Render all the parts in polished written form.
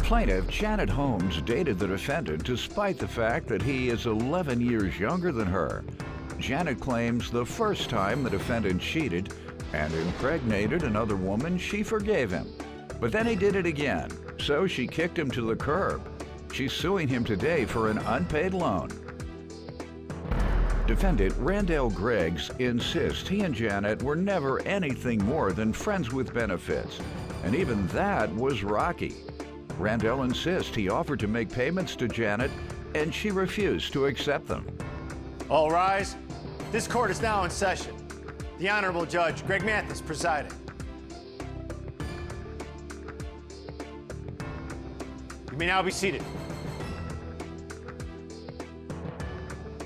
Plaintiff Janet Holmes dated the defendant despite the fact that he is 11 years younger than her. Janet claims the first time the defendant cheated and impregnated another woman, she forgave him. But then he did it again, so she kicked him to the curb. She's suing him today for an unpaid loan. Defendant Randall Greggs insists he and Janet were never anything more than friends with benefits, and even that was rocky. Randall insists he offered to make payments to Janet, and she refused to accept them. All rise. This court is now in session. The Honorable Judge Greg Mathis presiding. You may now be seated.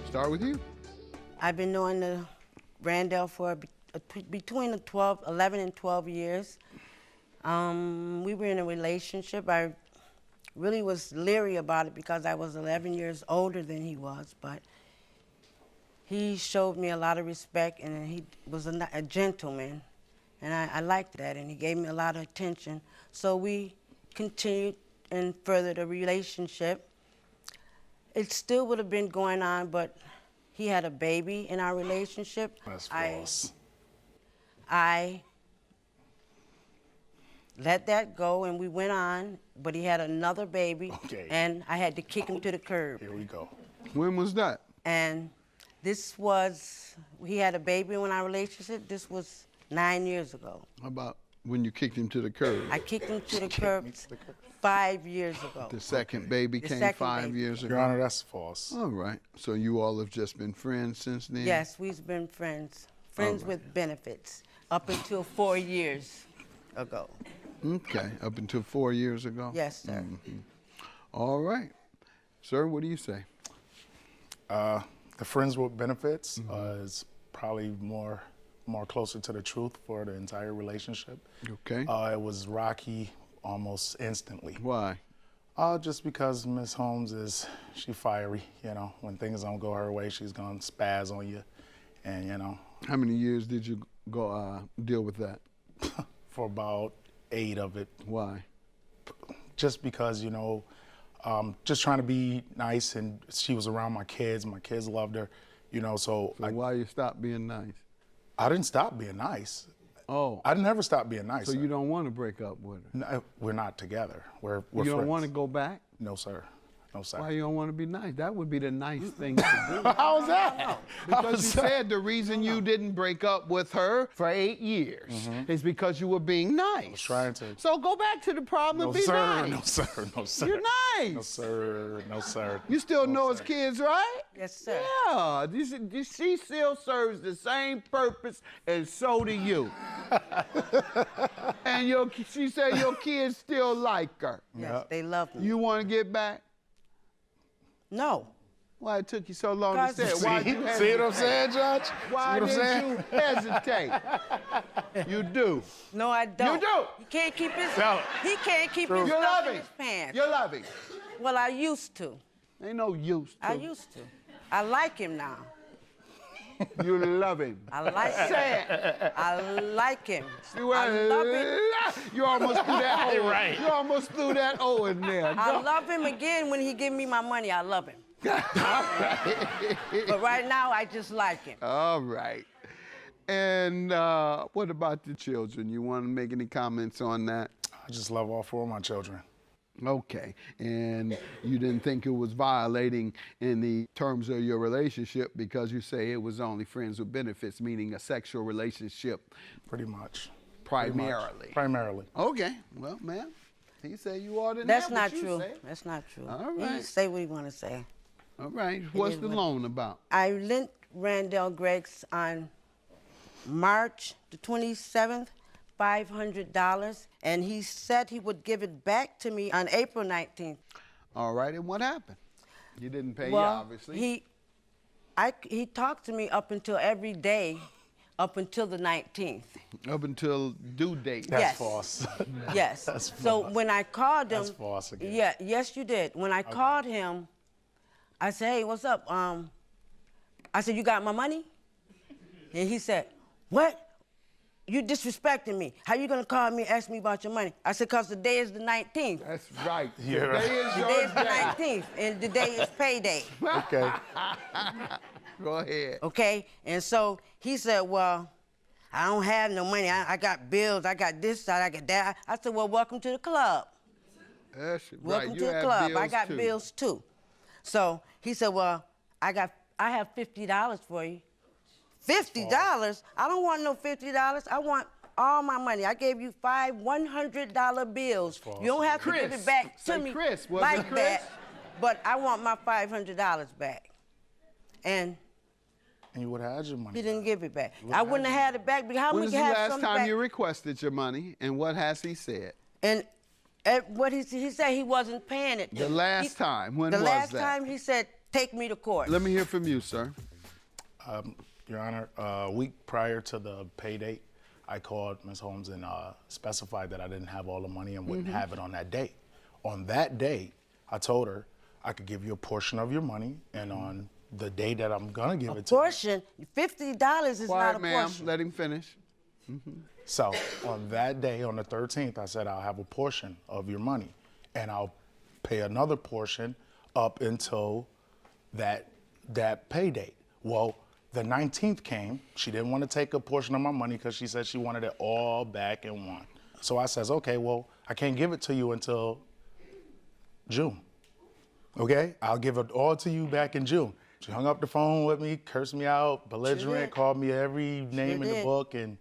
Start with you. I've been knowing Randall for between 11 and 12 years. We were in a relationship. I really was leery about it because I was 11 years older than he was, but he showed me a lot of respect, and he was a gentleman, and I liked that, and he gave me a lot of attention. So we continued and furthered the relationship. It still would have been going on, but he had a baby in our relationship. That's false. I let that go, and we went on, but he had another baby, and I had to kick him to the curb. Here we go. When was that? And this was, he had a baby in our relationship. This was 9 years ago. How about when you kicked him to the curb? I kicked him to the curb 5 years ago. The second baby came 5 years ago? Your Honor, that's false. All right. So you all have just been friends since then? Yes, we've been friends. Friends with benefits up until 4 years ago. Okay, up until 4 years ago? Yes, sir. Mm-hmm. All right. Sir, what do you say? The friends with benefits is probably more closer to the truth for the entire relationship. Okay. It was rocky almost instantly. Why? Just because Miss Holmes she fiery, you know. When things don't go her way, she's gonna spaz on you, and you know. How many years did you go deal with that? For about 8 of it. Why? Just because, you know, just trying to be nice, and she was around my kids loved her, you know, so why you stopped being nice? I didn't stop being nice. Oh. I never stopped being nice. So you don't want to break up with her? No, we're not together. We're you friends. don't want to go back? No, sir. No, sir. Why you don't want to be nice? That would be the nice thing to do. How's that? Because you said the reason you didn't break up with her for 8 years is because you were being nice. I was trying to. So go back to the problem and be nice. No, sir. No, sir. You're nice. No, sir. No, sir. You still know his kids, right? Yes, sir. Yeah. She still serves the same purpose, and so do you. And she said your kids still like her. Yes, they love me. You want to get back? No. Why it took you so long to say it? See, Why you see what I'm saying, Judge? Why did you hesitate? You do. No, I don't. You do. He can't keep his. Tell it. He can't keep his You're stuff in loving. his pants. You're loving. Well, I used to. Ain't no use to. I used to. I like him now. You love him. I like him. Say it. I like him. You I love him. You almost threw that O. Right. You almost threw that O in there. I love him again when he give me my money. I love him. But right now, I just like him. All right. And what about the children? You want to make any comments on that? I just love all 4 of my children. Okay. And you didn't think it was violating in the terms of your relationship because you say it was only friends with benefits, meaning a sexual relationship? Pretty much. Primarily. Primarily. Okay. Well, ma'am, he said you ought to know. That's not true. That's not true. All He right. say what he want to say. All right. What's the loan about? I lent Randall Greggs on March the 27th, $500, and he said he would give it back to me on April 19th. All right, and what happened? You didn't pay, Well, obviously. he talked to me up until every day, up until the 19th. Up until due date. That's Yes. false. Yes. That's So false. when I called him, That's false again. Yeah, yes, you did. When I called him, I said, "Hey, what's up?" I said, "You got my money?" And he said, "What? you disrespecting me. How you gonna call me and ask me about your money? I said, because the day is the 19th. That's right. Yeah, right. Today is The your day is the day. 19th, and the day is payday. Okay. Go ahead. Okay? And so he said, well, I don't have no money. I got bills. I got this side. I got that. I said, well, welcome to the club. That's right. Welcome You to the have club. I bills, got too. bills too. So he said, well, I have $50 for you. $50? I don't want no $50. I want all my money. I gave you 5 $100 bills. You don't have to give it back to Say me Chris. Was it like Chris? that. But I want my $500 back. And And you would have had your money. he didn't give it back. I wouldn't have had it back because how When we was can the have last something time back? you requested your money, and what has he said? And what he said he wasn't paying it. The last time, when was The last that? time he said, take me to court. Let me hear from you, sir. Your Honor, a week prior to the pay date, I called Ms. Holmes and specified that I didn't have all the money and wouldn't have it on that date. On that day, I told her I could give you a portion of your money, and on the day that I'm gonna give it to you. Portion, $50 is not a Quiet, ma'am. portion. Let him finish. So on that day, on the 13th, I said I'll have a portion of your money, and I'll pay another portion up until that pay date. Well, the 19th came. She didn't want to take a portion of my money because she said she wanted it all back in one. So I says, okay, well, I can't give it to you until June. Okay? I'll give it all to you back in June. She hung up the phone with me, cursed me out, belligerent, did. called me every name in the did. book, and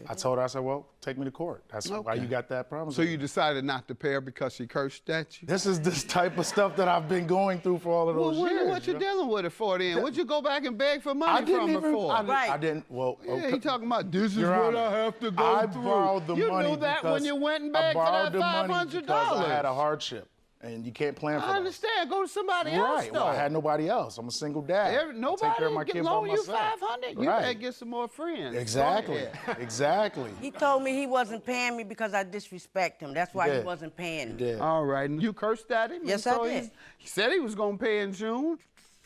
I told her, I said, well, take me to court. That's why Okay. you got that problem. So you decided not to pay her because she cursed at you? This is this type of stuff that I've been going through for all of those Well, years. what you know? dealing with it for then? What'd you go back and beg for I money didn't from even. before? I didn't. Well, Yeah, okay. he talking about this is Your what Honor, I have to go I through. borrowed the you money knew that when because you went and I begged for borrowed that the money $500. because I had a hardship, and you can't plan for I that. understand. Go to somebody else, Right. though. Well, I had nobody else. I'm a single dad. I Nobody take care of my can kid by loan you myself. $500. You Right. better get some more friends. Go Exactly. ahead. Exactly. He told me he wasn't paying me because I disrespect him. That's why he did. wasn't paying me. Did. All right. And you cursed at him? Yes, and I so did. He said he was going to pay in June.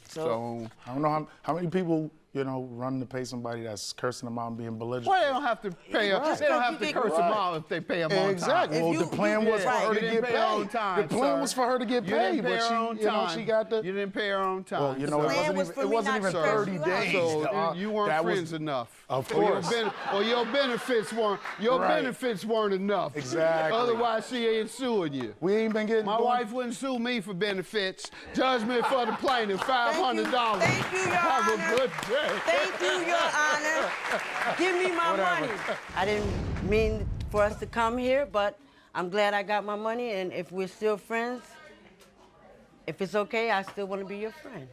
So, I don't know how many people run to pay somebody that's cursing them out and being belligerent. well, they don't have to pay him. Right. They don't have You to get- curse them Right. out if they pay him on Exactly. time. Well, If the you- plan you was did. for her You to didn't get pay her on paid. time, The plan sir. was for her to get You didn't paid, pay but her on she, time. she got the. You didn't pay her on time. Well, The it plan wasn't was even, for it me wasn't not even to curse 30 you out. days. So you weren't That was- friends enough. Of Or your course. or your benefits weren't Right. benefits weren't enough. Exactly. Otherwise, she ain't suing you. We ain't been getting. My doing- wife wouldn't sue me for benefits. Judgment for the plaintiff, $500. Thank you, Your Have Honor. a good day. Thank you, Your Honor. Give me my money. I didn't mean for us to come here, but I'm glad I got my money, and if we're still friends, if it's okay, I still want to be your friend.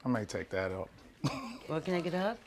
I may take that up. Well, can I get a hug?